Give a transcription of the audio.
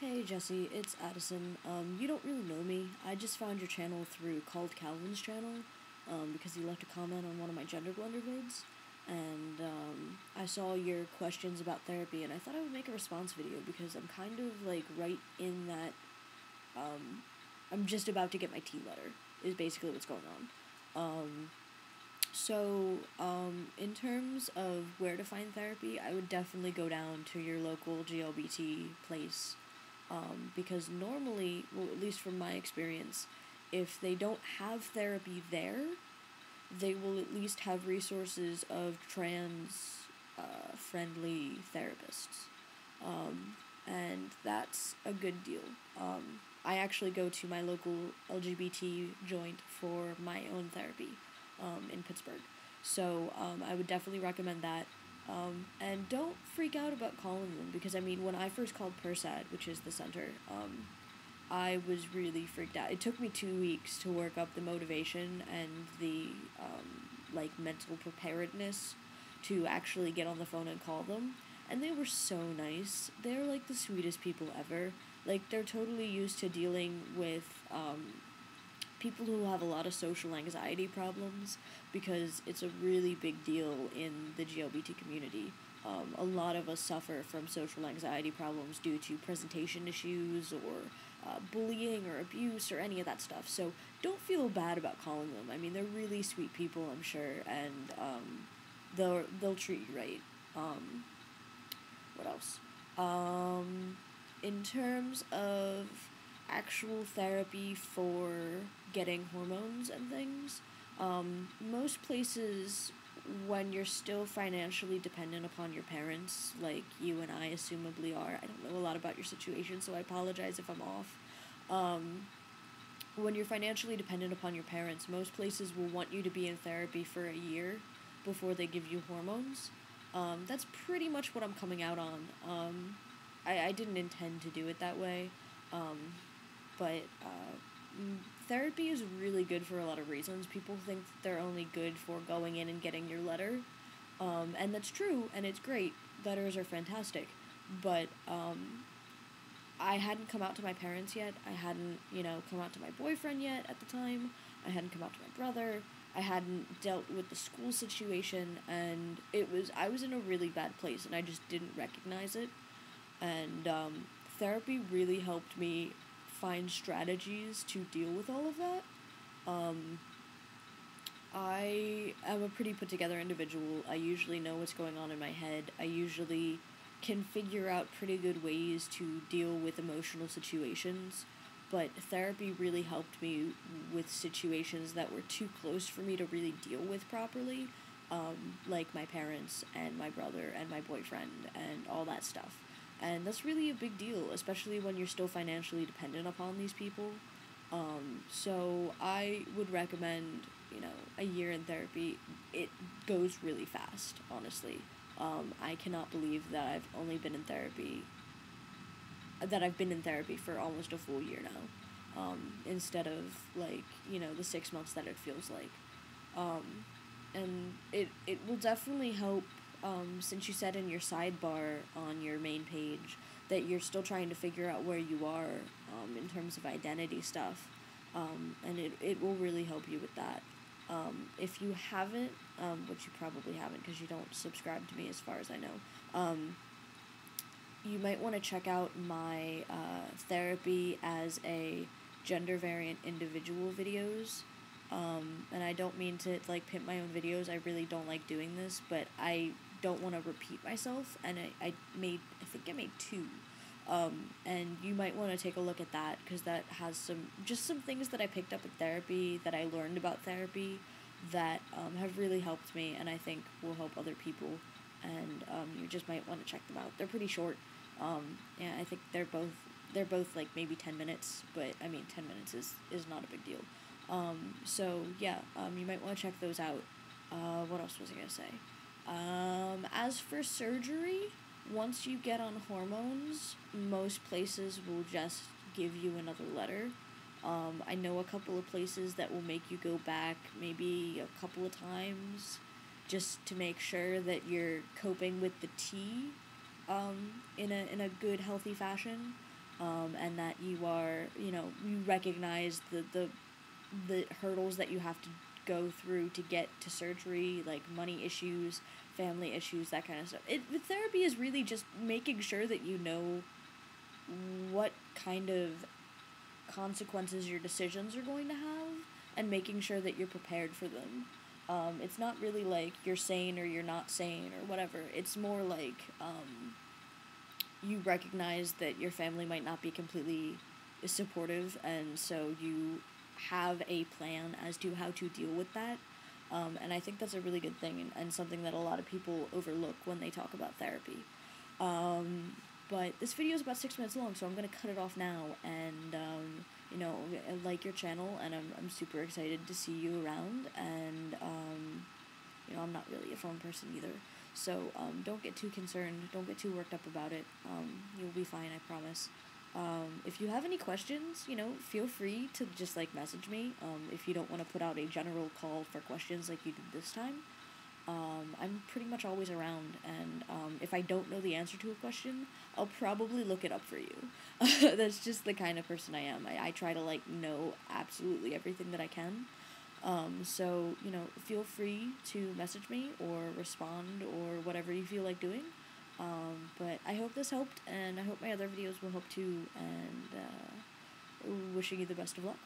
Hey Jesse, it's Addison. You don't really know me. I just found your channel through Called Calvin's channel, because he left a comment on one of my Gender Blender vids, and I saw your questions about therapy, and I thought I would make a response video because I'm kind of like right in that. I'm just about to get my T letter. Is basically what's going on. In terms of where to find therapy, I would definitely go down to your local GLBT place, because normally, well, at least from my experience, if they don't have therapy there, they will at least have resources of trans friendly therapists. And that's a good deal. I actually go to my local LGBT joint for my own therapy in Pittsburgh. So I would definitely recommend that. And don't freak out about calling them because, I mean, when I first called PERSAD, which is the center, I was really freaked out. It took me 2 weeks to work up the motivation and the mental preparedness to actually get on the phone and call them. And they were so nice. They're like the sweetest people ever. Like, they're totally used to dealing with people who have a lot of social anxiety problems because it's a really big deal in the GLBT community. A lot of us suffer from social anxiety problems due to presentation issues or bullying or abuse or any of that stuff. So don't feel bad about calling them. I mean, they're really sweet people, I'm sure, and they'll treat you right. What else? In terms of actual therapy for getting hormones and things, most places, when you're still financially dependent upon your parents, like you and I assumably are, I don't know a lot about your situation, so I apologize if I'm off. When you're financially dependent upon your parents, most places will want you to be in therapy for a year before they give you hormones. That's pretty much what I'm coming out on. I didn't intend to do it that way, but therapy is really good for a lot of reasons. People think they're only good for going in and getting your letter, and that's true, and it's great. Letters are fantastic, but I hadn't come out to my parents yet. I hadn't, come out to my boyfriend yet at the time. I hadn't come out to my brother. I hadn't dealt with the school situation, and I was in a really bad place, and I just didn't recognize it. And therapy really helped me find strategies to deal with all of that. I am a pretty put together individual. I usually know what's going on in my head. I usually can figure out pretty good ways to deal with emotional situations, but therapy really helped me with situations that were too close for me to really deal with properly, like my parents and my brother and my boyfriend and all that stuff. And that's really a big deal, especially when you're still financially dependent upon these people. So I would recommend, a year in therapy. It goes really fast, honestly. I cannot believe that I've been in therapy for almost a full year now, instead of, the 6 months that it feels like. And it will definitely help, since you said in your sidebar on your main page that you're still trying to figure out where you are, in terms of identity stuff, and it will really help you with that. If you haven't, which you probably haven't because you don't subscribe to me as far as I know, you might want to check out my therapy as a gender variant individual videos. And I don't mean to pimp my own videos. I really don't like doing this, but I don't want to repeat myself, and I think I made two. And you might want to take a look at that because that has some things that I picked up in therapy that I learned about therapy that have really helped me, and I think will help other people. And you just might want to check them out. They're pretty short. Yeah, I think they're both like maybe 10 minutes, but I mean 10 minutes is not a big deal. You might want to check those out. What else was I gonna say? As for surgery, once you get on hormones, most places will just give you another letter. I know a couple of places that will make you go back maybe a couple of times just to make sure that you're coping with the tea in a good, healthy fashion. and that you are, you recognize the hurdles that you have to go through to get to surgery, like money issues, family issues, that kind of stuff. The therapy is really just making sure that you know what kind of consequences your decisions are going to have, and making sure that you're prepared for them. It's not really like you're sane or you're not sane or whatever. It's more like you recognize that your family might not be completely supportive, and so you have a plan as to how to deal with that. And I think that's a really good thing, and something that a lot of people overlook when they talk about therapy. But this video is about 6 minutes long, so I'm going to cut it off now, and, I like your channel, and I'm super excited to see you around, and, I'm not really a phone person either, so, don't get too concerned, don't get too worked up about it, you'll be fine, I promise. If you have any questions, feel free to just, message me, if you don't want to put out a general call for questions like you did this time. I'm pretty much always around, and if I don't know the answer to a question, I'll probably look it up for you. That's just the kind of person I am. I try to, know absolutely everything that I can. So, feel free to message me or respond or whatever you feel like doing. But I hope this helped, and I hope my other videos will help too, and wishing you the best of luck.